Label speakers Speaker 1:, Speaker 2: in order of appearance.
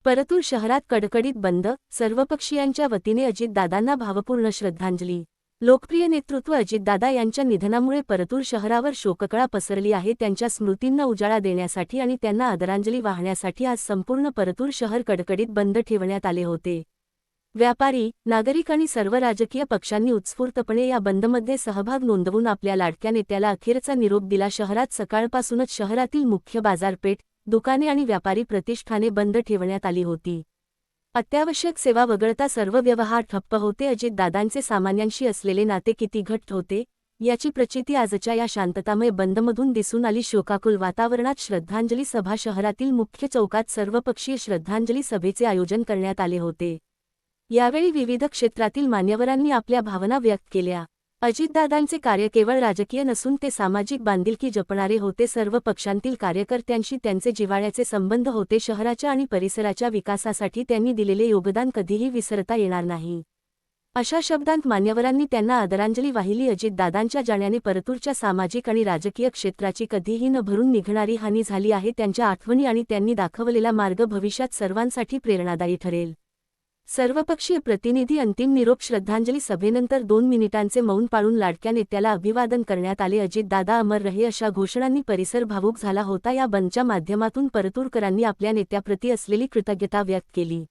Speaker 1: परतूर शहरात कडकडीत बंद, सर्वपक्षीयांच्या वतीने अजितदादांना भावपूर्ण श्रद्धांजली. लोकप्रिय नेतृत्व अजितदादा यांच्या निधनामुळे परतूर शहरावर शोककळा पसरली आहे. त्यांच्या स्मृतींना उजाळा देण्यासाठी आणि त्यांना आदरांजली वाहण्यासाठी आज संपूर्ण परतूर शहर कडकडीत बंद ठेवण्यात आले होते. व्यापारी, नागरिक आणि सर्व राजकीय पक्षांनी उत्स्फूर्तपणे या बंदमध्ये सहभाग नोंदवून आपल्या लाडक्या नेत्याला अखेरचा निरोप दिला. शहरात सकाळपासूनच शहरातील मुख्य बाजारपेठ, दुकाने आणि व्यापारी प्रतिष्ठाने बंद ठेवण्यात आली होती. अत्यावश्यक सेवा वगळता सर्व व्यवहार ठप्प होते. अजितदादांचे सामान्यांशी असलेले नाते किती घट्ट होते याची प्रचिती आजच्या या शांततामय बंदमधून दिसून आली. शोकाकुल वातावरणात श्रद्धांजली सभा. शहरातील मुख्य चौकात सर्वपक्षीय श्रद्धांजली सभेचे आयोजन करण्यात आले होते. यावेळी विविध क्षेत्रातील मान्यवरांनी आपल्या भावना व्यक्त केल्या. अजितदादांचे कार्य केवळ राजकीय नसून ते सामाजिक बांधिलकी जपणारे होते. सर्व पक्षांतील कार्यकर्त्यांशी त्यांचे जिव्हाळ्याचे संबंध होते. शहराच्या आणि परिसराच्या विकासासाठी त्यांनी दिलेले योगदान कधीही विसरता येणार नाही, अशा शब्दांत मान्यवरांनी त्यांना आदरांजली वाहिली. अजितदादांच्या जाण्याने परतूरच्या सामाजिक आणि राजकीय क्षेत्राची कधीही न भरून निघणारी हानी झाली आहे. त्यांच्या आठवणी आणि त्यांनी दाखवलेला मार्ग भविष्यात सर्वांसाठी प्रेरणादायी ठरेल. सर्वपक्षीय प्रतिनिधी अंतिम निरोप. श्रद्धांजली सभेनंतर 2 मिनिटांचे मौन पाळून लाडक्या नेत्याला अभिवादन करण्यात आले. अजितदादा अमर रहे अशा घोषणांनी परिसर भावूक झाला होता. या बंदच्या माध्यमातून परतूरकरांनी आपल्या नेत्याप्रती असलेली कृतज्ञता व्यक्त केली.